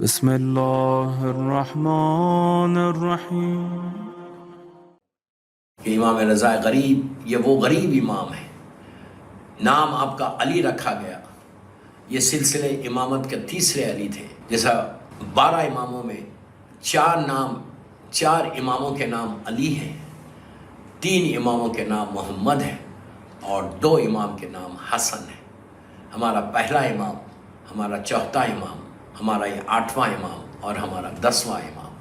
بسم اللہ الرحمن الرحیم۔ کہ امام رضا غریب یہ وہ غریب امام ہے، نام آپ کا علی رکھا گیا۔ یہ سلسلے امامت کے تیسرے علی تھے۔ جیسا 12 اماموں میں 4 اماموں کے نام علی ہیں، 3 اماموں کے نام محمد ہیں اور 2 امام کے نام حسن ہیں۔ ہمارا پہلا امام، ہمارا چوتھا امام، ہمارا یہ 8واں امام اور ہمارا 10واں امام،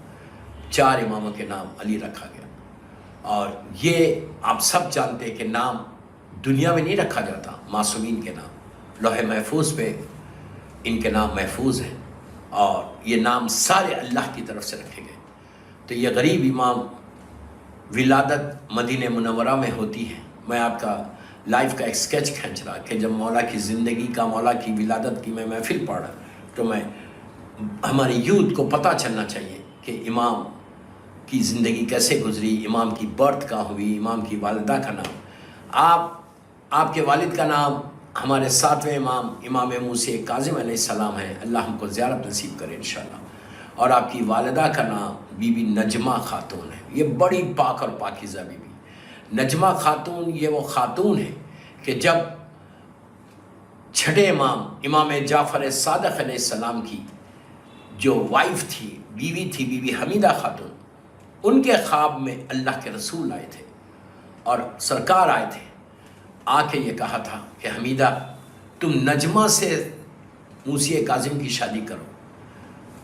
4 اماموں کے نام علی رکھا گیا۔ اور یہ آپ سب جانتے ہیں کہ نام دنیا میں نہیں رکھا جاتا، معصومین کے نام لوح محفوظ پہ ان کے نام محفوظ ہیں، اور یہ نام سارے اللہ کی طرف سے رکھے گئے۔ تو یہ غریب امام ولادت مدینہ منورہ میں ہوتی ہے۔ میں آپ کا لائف کا ایک سکیچ کھینچ رہا کہ جب مولا کی زندگی کا، مولا کی ولادت کی میں محفل پڑھ رہا، تو میں ہماری یوتھ کو پتہ چلنا چاہیے کہ امام کی زندگی کیسے گزری، امام کی برتھ کہاں ہوئی، امام کی والدہ کا نام۔ آپ کے والد کا نام ہمارے 7ویں امام امام موسی کاظم علیہ السلام ہے، اللہ ہم کو زیارت نصیب کرے انشاءاللہ۔ اور آپ کی والدہ کا نام بی بی نجمہ خاتون ہے۔ یہ بڑی پاک اور پاکیزہ بی بی نجمہ خاتون، یہ وہ خاتون ہے کہ جب چھٹے امام جعفر صادق علیہ السلام کی جو وائف تھی، بیوی تھی، بی بی حمیدہ خاتون، ان کے خواب میں اللہ کے رسول آئے تھے اور سرکار آئے تھے، آ کے یہ کہا تھا کہ حمیدہ تم نجمہ سے موسی کاظم کی شادی کرو،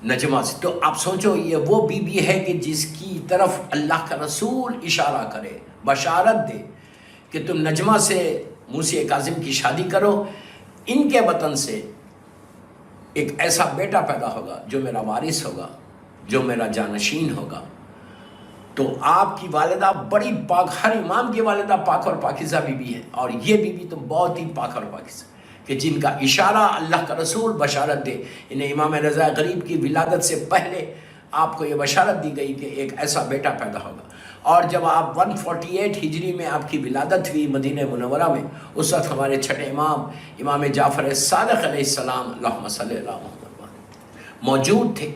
نجمہ سے۔ تو آپ سوچو یہ وہ بی بی ہے کہ جس کی طرف اللہ کا رسول اشارہ کرے، بشارت دے کہ تم نجمہ سے موسی کاظم کی شادی کرو، ان کے وطن سے ایک ایسا بیٹا پیدا ہوگا جو میرا وارث ہوگا، جو میرا جانشین ہوگا۔ تو آپ کی والدہ بڑی پاک، ہر امام کی والدہ پاک اور پاکیزہ بی بی ہے، اور یہ بی بی تو بہت ہی پاک اور پاکیزہ کہ جن کا اشارہ اللہ کا رسول بشارت دے۔ انہیں امام رضا غریب کی ولادت سے پہلے آپ کو یہ بشارت دی گئی کہ ایک ایسا بیٹا پیدا ہوگا۔ اور جب آپ 148 ہجری میں آپ کی ولادت ہوئی مدینہ منورہ میں، اس وقت ہمارے چھٹے امام جعفر صادق علیہ السلام اللہم صلی اللہ محمد موجود تھے،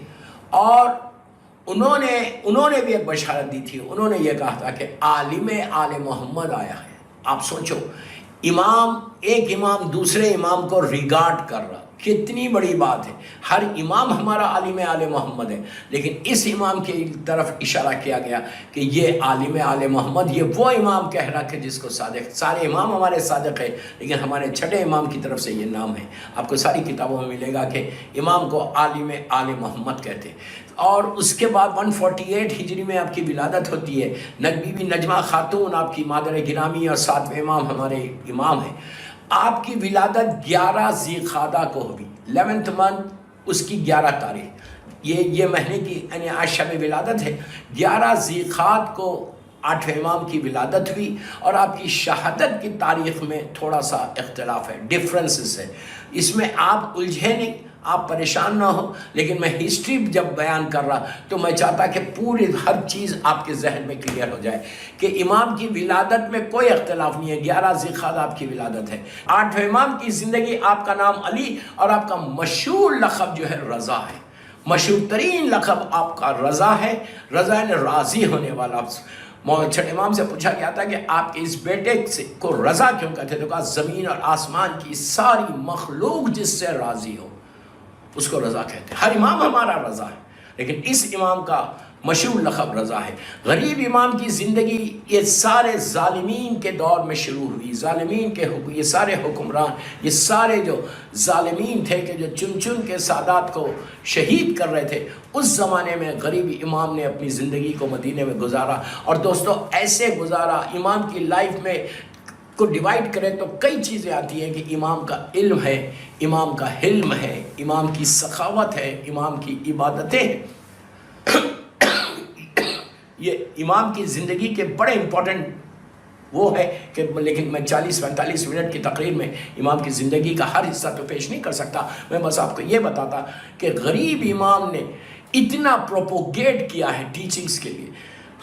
اور انہوں نے بھی ایک بشارت دی تھی۔ انہوں نے یہ کہا تھا کہ عالم آل محمد آیا ہے۔ آپ سوچو ایک امام دوسرے امام کو ریگارڈ کر رہا، کتنی بڑی بات ہے۔ ہر امام ہمارا عالم آل محمد ہے، لیکن اس امام کی طرف اشارہ کیا گیا کہ یہ عالم آل محمد، یہ وہ امام کہہ رہا کہ جس کو صادق، سارے امام ہمارے صادق ہے، لیکن ہمارے چھٹے امام کی طرف سے یہ نام ہے۔ آپ کو ساری کتابوں میں ملے گا کہ امام کو عالم آل محمد کہتے ہیں۔ اور اس کے بعد 148 ہجری میں آپ کی ولادت ہوتی ہے۔ بی بی نجمہ خاتون آپ کی مادر گرامی اور 7ویں امام ہمارے امام ہیں۔ آپ کی ولادت 11 ذی القعدہ کو ہوئی، 11th منتھ، اس کی 11 تاریخ، یہ مہینے کی یعنی آج شب ولادت ہے۔ 11 ذی القعدہ کو 8ویں امام کی ولادت ہوئی، اور آپ کی شہادت کی تاریخ میں تھوڑا سا اختلاف ہے، ڈفرنسز ہے۔ اس میں آپ الجھے نہیں، آپ پریشان نہ ہو، لیکن میں ہسٹری جب بیان کر رہا تو میں چاہتا کہ پوری ہر چیز آپ کے ذہن میں کلیئر ہو جائے کہ امام کی ولادت میں کوئی اختلاف نہیں ہے۔ 11 ذی القعدہ آپ کی ولادت ہے۔ 8ویں امام کی زندگی، آپ کا نام علی اور آپ کا مشہور لقب جو ہے رضا ہے، مشہور ترین لقب آپ کا رضا ہے۔ رضا نے راضی ہونے والا۔ چھٹے امام سے پوچھا گیا تھا کہ آپ کے اس بیٹے کو رضا کیوں کہتے؟ تو کہا زمین اور آسمان کی ساری مخلوق جس سے راضی ہو اس کو رضا کہتے ہیں۔ ہر امام ہمارا رضا ہے، لیکن اس امام کا مشہور لقب رضا ہے۔ غریب امام کی زندگی یہ سارے ظالمین کے دور میں شروع ہوئی، ظالمین کے یہ سارے حکمران، یہ سارے جو ظالمین تھے کہ جو چن چن کے سادات کو شہید کر رہے تھے، اس زمانے میں غریب امام نے اپنی زندگی کو مدینے میں گزارا۔ اور دوستو ایسے گزارا، امام کی لائف میں کو ڈیوائیڈ کریں تو کئی چیزیں آتی ہیں کہ امام کا علم ہے، امام کا حلم ہے، امام کی سخاوت ہے، امام کی عبادتیں ہیں۔ یہ امام کی زندگی کے بڑے امپورٹنٹ وہ ہے کہ، لیکن میں 40-45 منٹ کی تقریر میں امام کی زندگی کا ہر حصہ تو پیش نہیں کر سکتا۔ میں بس آپ کو یہ بتاتا کہ غریب امام نے اتنا پروپوگیٹ کیا ہے ٹیچنگز کے لیے۔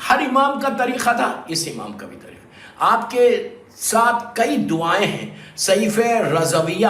ہر امام کا طریقہ تھا، اس امام کا بھی طریقہ۔ آپ کے ساتھ کئی دعائیں ہیں. صحیف رضویہ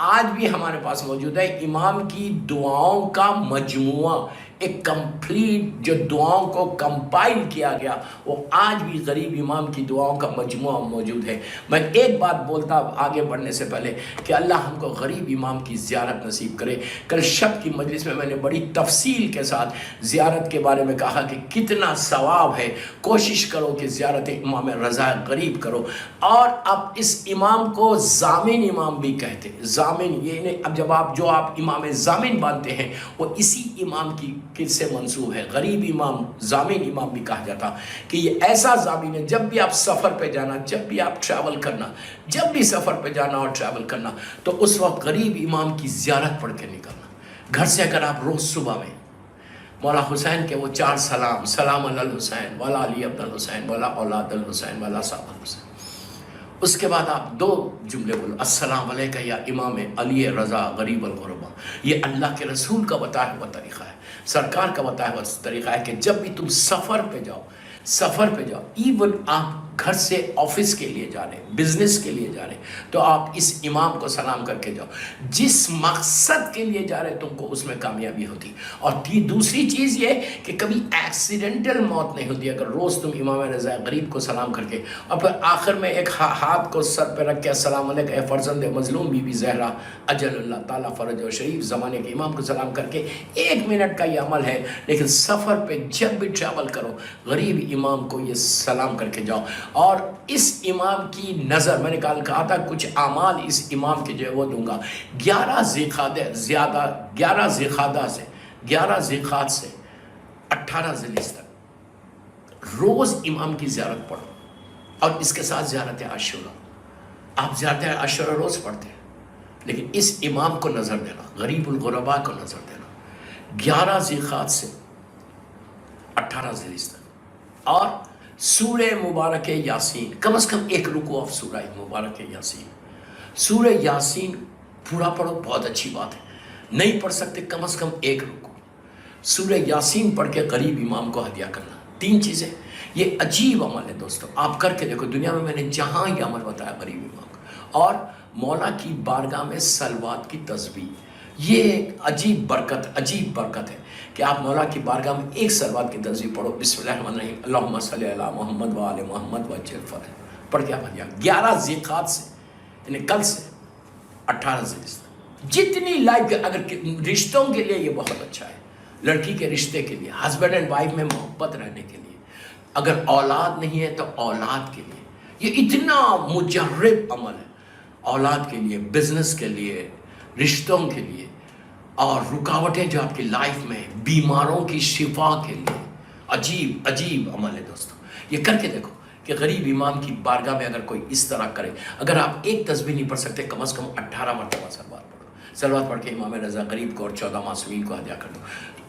آج بھی ہمارے پاس موجود ہے. امام کی دعاؤں کا مجموعہ، ایک کمپلیٹ جو دعاؤں کو کمپائل کیا گیا، وہ آج بھی غریب امام کی دعاؤں کا مجموعہ موجود ہے. میں ایک بات بولتا آگے بڑھنے سے پہلے کہ اللہ ہم کو غریب امام کی زیارت نصیب کرے. کل شب کی مجلس میں نے بڑی تفصیل کے ساتھ زیارت کے بارے میں کہا کہ کتنا ثواب ہے. کوشش کرو کہ زیارت امام رضا غریب کرو. اور اب اس امام کو ضامن امام بھی کہتے. ضامن یہ اب جب آپ امام ضامن مانتے ہیں وہ اسی امام کی سے منسوب ہے. غریب امام ضامن امام بھی کہا جاتا کہ یہ ایسا ضامن ہے جب بھی آپ سفر پہ جانا، جب بھی آپ ٹریول کرنا، جب بھی سفر پہ جانا اور ٹریول کرنا تو اس وقت غریب امام کی زیارت پڑھ کے نکلنا. گھر سے اگر آپ روز صبح میں مولا حسین کے وہ 4 سلام علی الحسین والا علی عبد الحسین والا اولاد الحسین والا صاحب الحسین، اس کے بعد آپ 2 جملے بولو، السلام علیکہ یا امام علی رضا غریب الغربا. یہ اللہ کے رسول کا بتایا ہوا طریقہ ہے، سرکار کا بتایا ہوا طریقہ ہے کہ جب بھی تم سفر پہ جاؤ، ایون آپ گھر سے آفس کے لیے جا رہے ہیں، بزنس کے لیے جا رہے ہیں، تو آپ اس امام کو سلام کر کے جاؤ. جس مقصد کے لیے جا رہے تم کو اس میں کامیابی ہوتی. اور دوسری چیز یہ کہ کبھی ایکسیڈنٹل موت نہیں ہوتی اگر روز تم امام رضا غریب کو سلام کر کے اور پھر آخر میں ایک ہاتھ کو سر پہ رکھ کے السلام علیکم اے فرزند مظلوم بی بی زہرا اجل اللہ تعالیٰ فرج و شریف زمانے کے امام کو سلام کر کے. 1 منٹ کا یہ عمل ہے، لیکن سفر پہ جب بھی ٹریول کرو غریب امام کو یہ سلام کر کے جاؤ. اور اس امام کی نظر، میں نے کہا تھا کچھ اعمال اس امام کے جو ہے وہ دوں گا. 11 ذیقعد سے 18 ذیلحجہ تک روز امام کی زیارت پڑھو. اور اس کے ساتھ زیارت عاشورہ. آپ زیارت عاشورہ روز پڑھتے ہیں، لیکن اس امام کو نظر دینا، غریب الغربا کو نظر دینا. 11 ذیقعد سے 18 ذیلحجہ تک. اور سورہ مبارک یاسین، کم از کم 1 رکوع آف سورہ مبارک یاسین. سورہ یاسین پورا پڑھو، بہت اچھی بات ہے. نہیں پڑھ سکتے کم از کم 1 رکوع سورہ یاسین پڑھ کے غریب امام کو ہدیہ کرنا. 3 چیزیں. یہ عجیب عمل ہے دوستو، آپ کر کے دیکھو. دنیا میں نے جہاں یہ عمل بتایا غریب امام کو. اور مولا کی بارگاہ میں صلوات کی تسبیح، یہ ایک عجیب برکت ہے کہ آپ مولا کی بارگاہ میں 1 صلوات کی تسبیح پڑھو. بسم اللہ الرحمن الرحیم، اللہم صلی علی محمد و آل محمد وجل فرج، پڑھ کے آپ ہدیہ. 11 ذیقعد سے، یعنی کل سے 18 ذیلحجہ تک. جتنی لائف، اگر رشتوں کے لیے یہ بہت اچھا ہے، لڑکی کے رشتے کے لیے، ہسبینڈ اینڈ وائف میں محبت رہنے کے لیے، اگر اولاد نہیں ہے تو اولاد کے لیے. یہ اتنا مجرب عمل ہے، اولاد کے لیے، بزنس کے لیے، رشتوں کے لیے، اور رکاوٹیں جو آپ کی لائف میں، بیماروں کی شفا کے لیے. عجیب عمل ہے دوستو. یہ کر کے دیکھو کہ غریب امام کی بارگاہ میں اگر کوئی اس طرح کرے. اگر آپ 1 تسبیح نہیں پڑھ سکتے کم از کم 18 مرتبہ صلوات پڑھو. صلوات پڑھ کے امام رضا غریب کو اور 14 معصومین کو ہدیہ کر دو.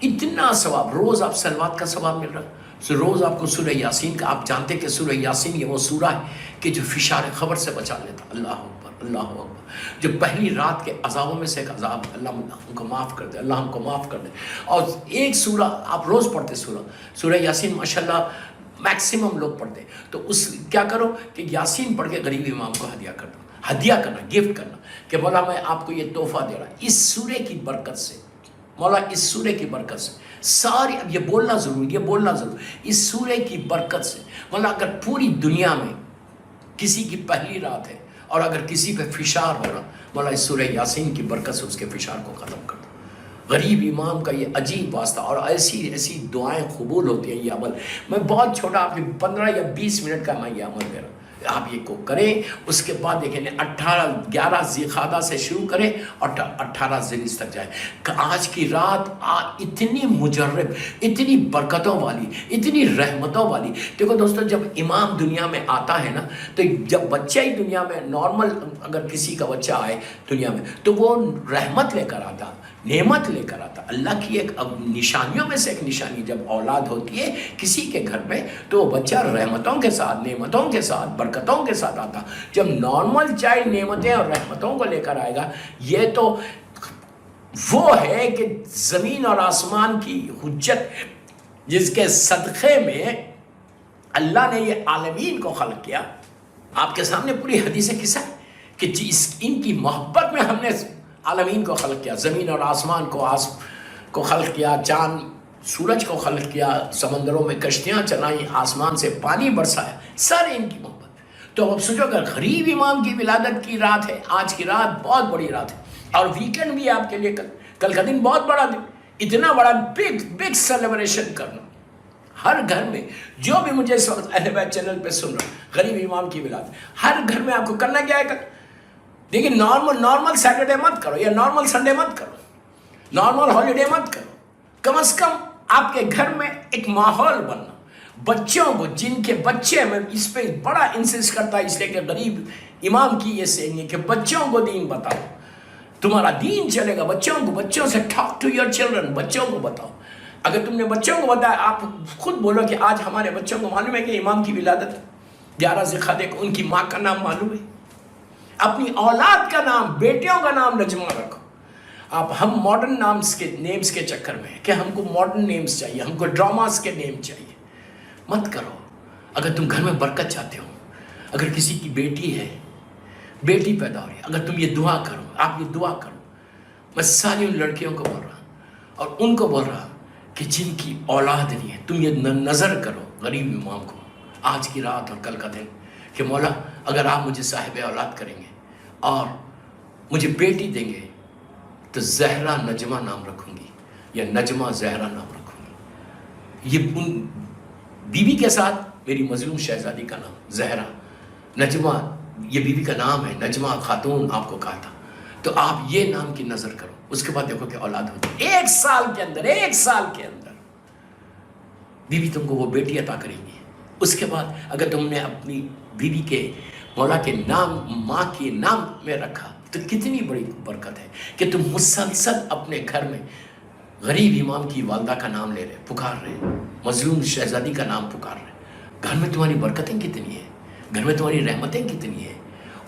اتنا ثواب. روز آپ صلوات کا ثواب مل رہا ہے. روز آپ کو سورہ یاسین کا، آپ جانتے کہ سورہ یاسین یہ وہ سورہ ہے کہ جو فشار خبر سے بچا لیتا. اللہ اکبر، اللہ اکبر. جو پہلی رات کے عذابوں میں سے ایک عذاب، اللہ ہم کو معاف کر دے، اللہ ہم کو معاف کر دے. اور ایک سورہ آپ روز پڑھتے، سورہ یاسین ماشاءاللہ میکسیمم لوگ پڑھتے. تو کیا کرو کہ یاسین پڑھ کے غریب امام کو ہدیہ کر دو. ہدیہ کرنا، گفٹ کرنا کہ مولا میں آپ کو یہ تحفہ دے رہا ہے اس سورے کی برکت سے. مولا اس سورے کی برکت سے ساری، اب یہ بولنا ضرور، اس سورے کی برکت سے مولا اگر پوری دنیا میں کسی کی پہلی رات ہے اور اگر کسی پہ فشار ہو رہا، مولا اس سورہ یاسین کی برکت سے اس کے فشار کو ختم کر دو. غریب امام کا یہ عجیب واسطہ. اور ایسی دعائیں قبول ہوتی ہیں. یہ عمل میں بہت چھوٹا، آپ 15 یا 20 منٹ کا میں یہ عمل دے رہا ہوں. آپ یہ کو کریں. اس کے بعد دیکھیں 11 ذیقعدہ سے شروع کریں اور 18 ذیلحجہ تک جائیں. آج کی رات اتنی مجرب، اتنی برکتوں والی، اتنی رحمتوں والی. دیکھو دوستو، جب امام دنیا میں آتا ہے نا، تو جب بچہ ہی دنیا میں نارمل، اگر کسی کا بچہ آئے دنیا میں تو وہ رحمت لے کر آتا، نعمت لے کر آتا. اللہ کی ایک نشانیوں میں سے ایک نشانی جب اولاد ہوتی ہے کسی کے گھر میں تو وہ بچہ رحمتوں کے ساتھ، نعمتوں کے ساتھ، برکتوں کے ساتھ آتا. جب نارمل چائلڈ نعمتیں اور رحمتوں کو لے کر آئے گا، یہ تو وہ ہے کہ زمین اور آسمان کی حجت جس کے صدقے میں اللہ نے یہ عالمین کو خلق کیا. آپ کے سامنے پوری حدیث قصہ ہے کہ ان کی محبت میں ہم نے عالمین کو خلق کیا، زمین اور آسمان کو خلق کیا، چاند سورج کو خلق کیا، سمندروں میں کشتیاں چلائیں، آسمان سے پانی برسایا، سارے ان کی محبت۔ تو اب سوچو اگر غریب امام کی ولادت کی رات ہے، آج کی رات بہت بڑی رات ہے، اور ویکنڈ بھی ہے آپ کے لیے، کل کا دن بہت بڑا دن، اتنا بڑا بگ سیلیبریشن کرنا ہر گھر میں۔ جو بھی مجھے اس وقت اہل بیت چینل پہ سن رہا غریب امام کی ولادت، ہر گھر میں آپ کو کرنا کیا ہے؟ دیکھیں نارمل سیٹرڈے مت کرو، یا نارمل سنڈے مت کرو، نارمل ہالیڈے مت کرو، کم از کم آپ کے گھر میں ایک ماحول بننا، بچوں کو، جن کے بچے، میں اس پہ بڑا انسسٹ کرتا ہے اس لیے کہ غریب امام کی یہ سینگ ہے کہ بچوں کو دین بتاؤ، تمہارا دین چلے گا بچوں سے ٹاک ٹو یور چلڈرن، بچوں کو بتاؤ۔ اگر تم نے بچوں کو بتایا، آپ خود بولو کہ آج ہمارے بچوں کو معلوم ہے کہ امام کی ولادت 11 ذوالقعدہ کو، ان کی ماں کا نام معلوم ہے، اپنی اولاد کا نام، بیٹیوں کا نام نجمہ رکھو۔ آپ ہم ماڈرن نیمز کے چکر میں ہیں کہ ہم کو ماڈرن نیمز چاہیے، ہم کو ڈراماز کے نیم چاہیے، مت کرو۔ اگر تم گھر میں برکت چاہتے ہو، اگر کسی کی بیٹی ہے، بیٹی پیدا ہو رہی ہے، اگر تم یہ دعا کرو، آپ یہ دعا کرو، میں ساری ان لڑکیوں کو بول رہا ہوں اور ان کو بول رہا ہوں کہ جن کی اولاد نہیں ہے، تم یہ نظر کرو غریب امام کو آج کی رات اور کل کا دن کہ مولا اگر آپ مجھے صاحب اولاد کریں گے اور مجھے بیٹی دیں گے تو زہرا نجمہ نام رکھوں گی، یا نجمہ زہرا نام رکھوں گی۔ یہ ان بیوی کے ساتھ میری مظلوم شہزادی کا نام زہرا، نجمہ یہ بیوی کا نام ہے، نجمہ خاتون آپ کو کہا تھا، تو آپ یہ نام کی نظر کرو، اس کے بعد دیکھو کہ اولاد ہوتی ہے، 1 سال کے اندر بیوی تم کو وہ بیٹی عطا کریں گی۔ اس کے بعد اگر تم نے اپنی بیوی کے مولا کے نام ماں کے نام میں رکھا تو کتنی بڑی برکت ہے کہ تم مسلسل اپنے گھر میں غریب امام کی والدہ کا نام لے رہے، پکار رہے، مظلوم شہزادی کا نام پکار رہے۔ گھر میں تمہاری برکتیں کتنی ہیں، گھر میں تمہاری رحمتیں کتنی ہیں۔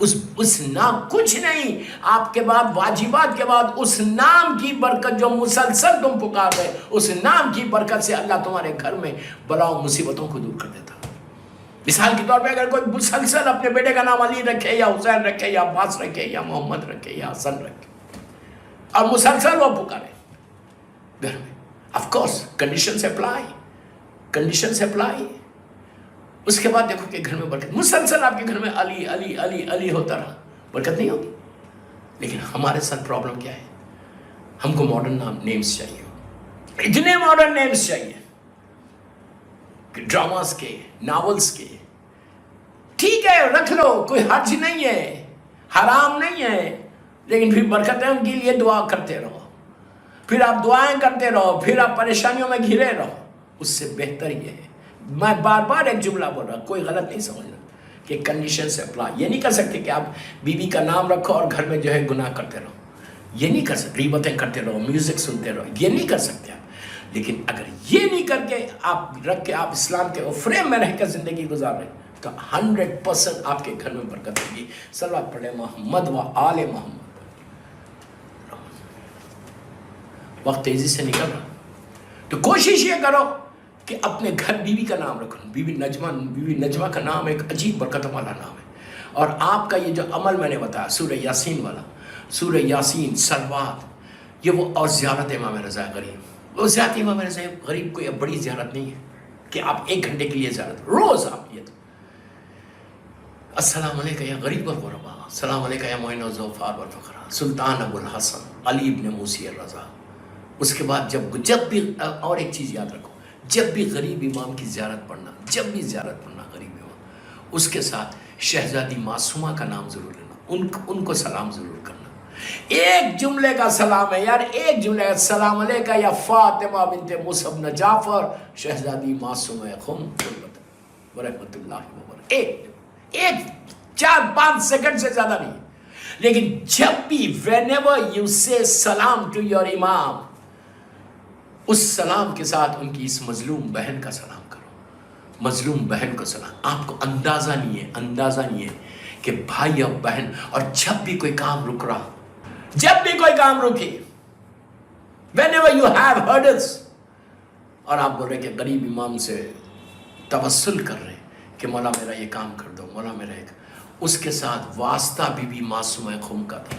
اس نام کچھ نہیں، آپ کے بعد واجبات کے بعد اس نام کی برکت جو مسلسل تم پکار رہے، اس نام کی برکت سے اللہ تمہارے گھر میں بلاؤ مصیبتوں کو دور کر دیتا۔ مثال کے طور پہ اگر کوئی مسلسل اپنے بیٹے کا نام علی رکھے، یا حسین رکھے، یا عباس رکھے، یا محمد رکھے، یا حسن رکھے، اور مسلسل وہ پکارے گھر میں، آف کورس کنڈیشنز اپلائی۔ اس کے بعد دیکھو کہ گھر میں برکت، مسلسل آپ کے گھر میں علی علی علی علی ہوتا رہا، برکت نہیں ہوگی۔ لیکن ہمارے ساتھ پرابلم کیا ہے؟ ہم کو ماڈرن نیمز چاہیے، اتنے ماڈرن نیمز چاہیے کہ ڈراماز کے، ناولز کے۔ ٹھیک ہے رکھ لو، کوئی حرج نہیں ہے، حرام نہیں ہے، لیکن پھر برکتوں کے لیے دعا کرتے رہو، پھر آپ دعائیں کرتے رہو، پھر آپ پریشانیوں میں گھرے رہو۔ اس سے بہتر یہ ہے، میں بار بار ایک جملہ بول رہا ہوں، کوئی غلط نہیں سمجھنا، کہ کنڈیشن سے اپلائی۔ یہ نہیں کر سکتے کہ آپ بیوی کا نام رکھو اور گھر میں جو ہے گناہ کرتے رہو، یہ نہیں کر سکتے، غیبتیں کرتے رہو، میوزک سنتے رہو، یہ نہیں کر سکتے آپ۔ لیکن اگر یہ نہیں کر کے آپ رکھ کے آپ اسلام کے فریم میں رہ کر زندگی گزار رہے تو 100% آپ کے گھر میں برکت ہوگی۔ صلوات پڑھیں محمد و آل محمد۔ وقت تیزی سے نکل رہا، تو کوشش یہ کرو کہ اپنے گھر بیوی کا نام رکھو۔ بیوی نجمہ کا نام ایک عجیب برکتوں والا نام ہے، اور آپ کا یہ جو عمل میں نے بتایا سورہ یاسین والا، سورہ یاسین، صلوات، یہ وہ، اور زیارت امام رضا غریب، وہ زیارت امام رضا غریب کوئی بڑی زیارت نہیں ہے کہ آپ 1 گھنٹے کے لیے زیارت، روز آپ یہ تو السلام علیکم یا غریب الغربا، السلام علیکم یا معین الظفار والفقراء، سلطان ابو الحسن علی ابن موسی الرضا۔ اس کے بعد جب بھی، اور ایک چیز یاد رکھو، جب بھی غریب امام کی زیارت پڑھنا، غریب امام، اس کے ساتھ شہزادی معصومہ کا نام ضرور لینا، ان کو سلام ضرور کرنا۔ ایک جملے کا سلام ہے یار، ایک جملے کا سلام علیکہ یا فاطمہ بنت موسی بن جعفر شہزادی معصومہ خم ورحمۃ اللہ وبرکاتہ، ایک 4-5 سیکنڈ سے زیادہ نہیں۔ لیکن جب بھی whenever you say سلام to your امام، اس سلام کے ساتھ ان کی اس مظلوم بہن کا سلام کرو، مظلوم بہن کو سلام۔ آپ کو اندازہ نہیں ہے کہ بھائی اور بہن، اور جب بھی کوئی کام رک رہا، جب بھی کوئی کام رکے، whenever you have hurdles، اور آپ بول رہے کہ غریب امام سے توسل کر رہے کہ مولا میرا یہ کام کر دو، مولا میرا ایک، اس کے ساتھ واسطہ بی بی معصومہ خم کا تھا.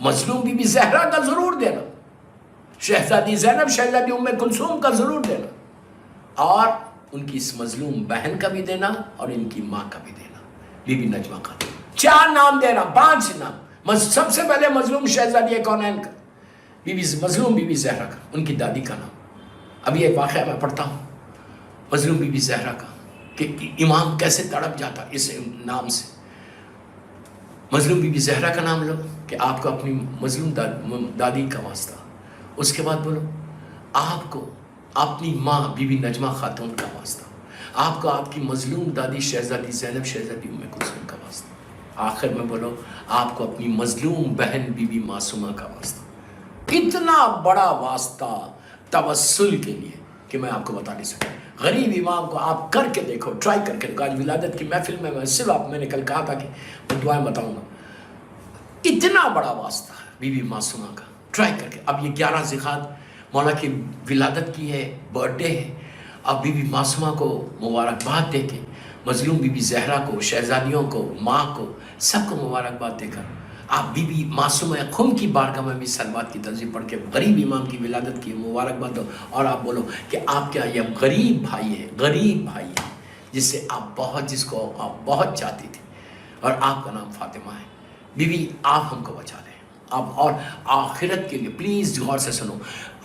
مظلوم بی بی زہرا کا ضرور دینا، شہزادی زینب شہزادی ام کلثوم کا ضرور دینا، اور ان کی اس مظلوم بہن کا بھی دینا اور ان کی ماں کا بھی دینا، بی بی نجمہ خاتون. 4 نام دینا، 5 نام. سب سے پہلے مظلوم شہزادی کونین کا، مظلوم بی بی زہرا کا، ان کی دادی کا نام. ابھی ایک واقعہ میں پڑھتا ہوں مظلوم بی بی زہرا کا کہ امام کیسے تڑپ جاتا اس نام سے. مظلوم بی بی زہرا کا نام لو کہ آپ کو اپنی مظلوم دادی کا واسطہ. اس کے بعد بولو آپ کو اپنی ماں بی بی نجمہ خاتون کا واسطہ، آپ کو آپ کی مظلوم دادی شہزادی زینب شہزادی ام کلثوم کا واسطہ. آخر میں بولو آپ کو اپنی مظلوم بہن بی بی معصومہ کا واسطہ. اتنا بڑا واسطہ توسل کے لیے کہ میں آپ کو بتا نہیں سکتا. غریب امام کو آپ کر کے دیکھو، ٹرائی کر کے دیکھو. آج ولادت کی محفل میں صرف میں نے کل کہا تھا کہ میں دعائیں بتاؤں گا. اتنا بڑا واسطہ بی بی معصومہ کا، ٹرائی کر کے. اب یہ 11 ذیقعدہ مولا کی ولادت کی ہے، برتھ ڈے ہے. اب بی بی معصومہ کو مبارکباد دے کے، مظلوم بی بی زہرا کو، شہزادیوں کو، ماں کو، سب کو مبارکباد دے کر آپ بی بی معصومہ خم کی بارگاہ میں بھی صلوات کی تنظیم پڑھ کے غریب امام کی ولادت کی مبارکباد دو. اور آپ بولو کہ آپ کیا یہ غریب بھائی ہے جس کو آپ بہت چاہتی تھی، اور آپ کا نام فاطمہ ہے. بی بی آپ ہم کو بچا لیں آپ. اور آخرت کے لیے پلیز غور سے سنو،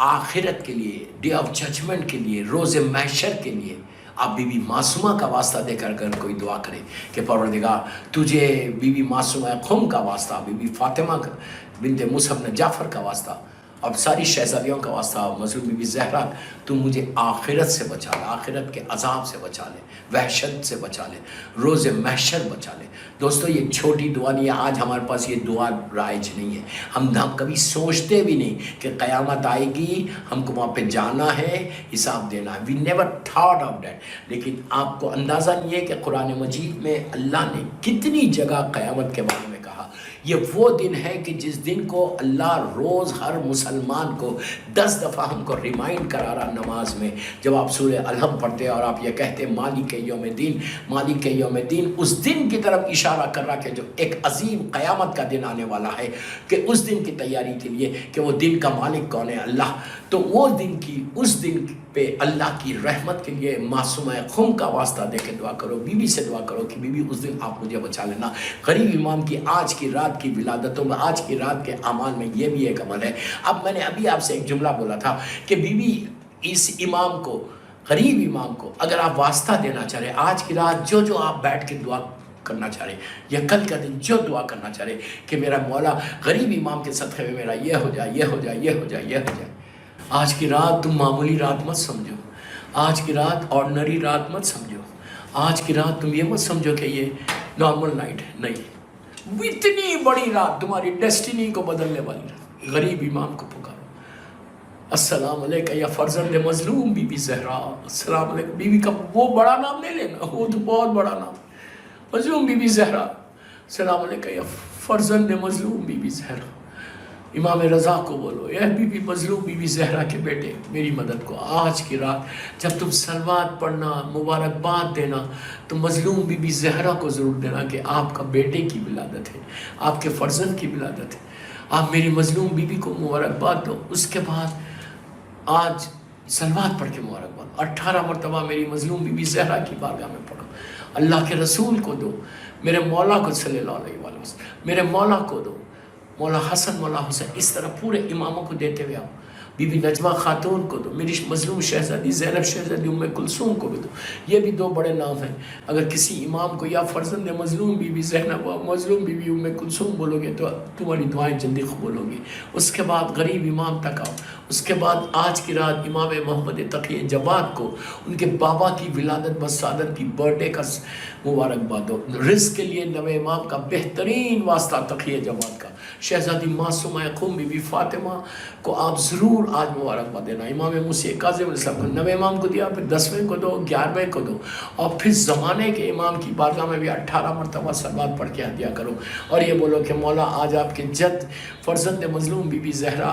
آخرت کے لیے، ڈے آف ججمنٹ کے لیے، روز محشر کے لیے آپ بی بی معصومہ کا واسطہ دے کر اگر کوئی دعا کرے کہ پروردگار تجھے بی بی معصومہ خم کا واسطہ، بی بی فاطمہ بنت موسیٰ بن جعفر کا واسطہ، اب ساری شہزادیوں کا واسطہ، مظلوم بی بی زہرا، تو مجھے آخرت سے بچا لے، آخرت کے عذاب سے بچا لے، وحشت سے بچا لے، روز محشر بچا لے. دوستو یہ چھوٹی دعا نہیں ہے. آج ہمارے پاس یہ دعا رائج نہیں ہے. ہم کبھی سوچتے بھی نہیں کہ قیامت آئے گی، ہم کو وہاں پہ جانا ہے، حساب دینا ہے. We never thought of that. لیکن آپ کو اندازہ نہیں ہے کہ قرآن مجید میں اللہ نے کتنی جگہ قیامت کے بارے میں کہا. یہ وہ دن ہے کہ جس دن کو اللہ روز ہر مسلمان کو 10 دفعہ ہم کو ریمائنڈ کرا رہا نماز میں. جب آپ سورہ الحم پڑھتے اور آپ یہ کہتے مالک یوم الدین، مالک یوم الدین، اس دن کی طرف اشارہ کر رہا کہ جو ایک عظیم قیامت کا دن آنے والا ہے، کہ اس دن کی تیاری کے لیے کہ وہ دن کا مالک کون ہے؟ اللہ. تو وہ اس دن پہ اللہ کی رحمت کے لیے معصومہ خم کا واسطہ دے کے دعا کرو. بی بی سے دعا کرو کہ بی بی اس دن آپ مجھے بچا لینا. غریب امام کی آج کی رات کی ولادتوں میں، آج کی رات کے اعمال میں یہ بھی ایک عمل ہے. اب میں نے ابھی آپ سے ایک جملہ بولا تھا کہ بی بی اس امام کو، غریب امام کو اگر آپ واسطہ دینا چاہ رہے، آج کی رات جو آپ بیٹھ کے دعا کرنا چاہ رہے، یا کل کا دن جو دعا کرنا چاہ رہے کہ میرا مولا غریب امام کے صدقے میں میرا یہ ہو جائے، یہ ہو جائے، یہ ہو جائے، یہ ہو جائے. آج کی رات تم معمولی رات مت سمجھو، آج کی رات آرڈنری رات مت سمجھو، آج کی رات تم یہ مت سمجھو کہ یہ نارمل نائٹ ہے. نہیں، اتنی بڑی رات، تمہاری ڈیسٹینی کو بدلنے والی رات. غریب امام کو پکارو. السلام علیکہ یا فرزند مظلوم بی بی زہرا. السلام علیکم. بی بی کا وہ بڑا نام نہیں لینا، وہ تو بہت بڑا نام. مظلوم بی بی زہرا. السلام علیکہ یا فرزند مظلوم بی بی زہرا. امام رضا کو بولو، اے بی بی مظلوم بی بی زہرا کے بیٹے میری مدد کو. آج کی رات جب تم صلوات پڑھنا، مبارکباد دینا، تو مظلوم بی بی زہرا کو ضرور دینا کہ آپ کا بیٹے کی ولادت ہے، آپ کے فرزند کی ولادت ہے. آپ میری مظلوم بی بی کو مبارکباد دو. اس کے بعد آج صلوات پڑھ کے مبارکباد 18 مرتبہ میری مظلوم بی بی زہرا کی بارگاہ میں پڑھو. اللہ کے رسول کو دو، میرے مولا کو صلی اللہ علیہ وسلم، میرے مولا کو دو، مولا حسن، مولا حسین. اس طرح پورے اماموں کو دیتے ہوئے آؤ. بی بی نجمہ خاتون کو دو، میری مظلوم شہزادی زینب شہزادی ام کلثوم کو بھی دو. یہ بھی 2 بڑے نام ہیں. اگر کسی امام کو یا فرزند مظلوم بی بی زینب و مظلوم بی بی ام کلثوم بولو گے تو تمہاری دعائیں جلدی قبول ہوں گی. اس کے بعد غریب امام تک آؤ. اس کے بعد آج کی رات امام محمد تقی جواد کو ان کے بابا کی ولادت بسعادت کی برتھ ڈے کا مبارکباد دو. رزق کے لیے نوے امام کا بہترین واسطہ تقی جواد کا. شہزادی معصومہ خم بی بی فاطمہ کو آپ ضرور آج مبارکباد دینا. امام موسیٰ کاظم علیہ السلام کو 9 امام کو دیا، پھر 10ویں کو دو، 11ویں کو دو، اور پھر زمانے کے امام کی بارگاہ میں بھی 18 مرتبہ صلوات پڑھ کے ہدیہ کرو. اور یہ بولو کہ مولا آج آپ کے جد فرزند مظلوم بی بی زہرا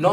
9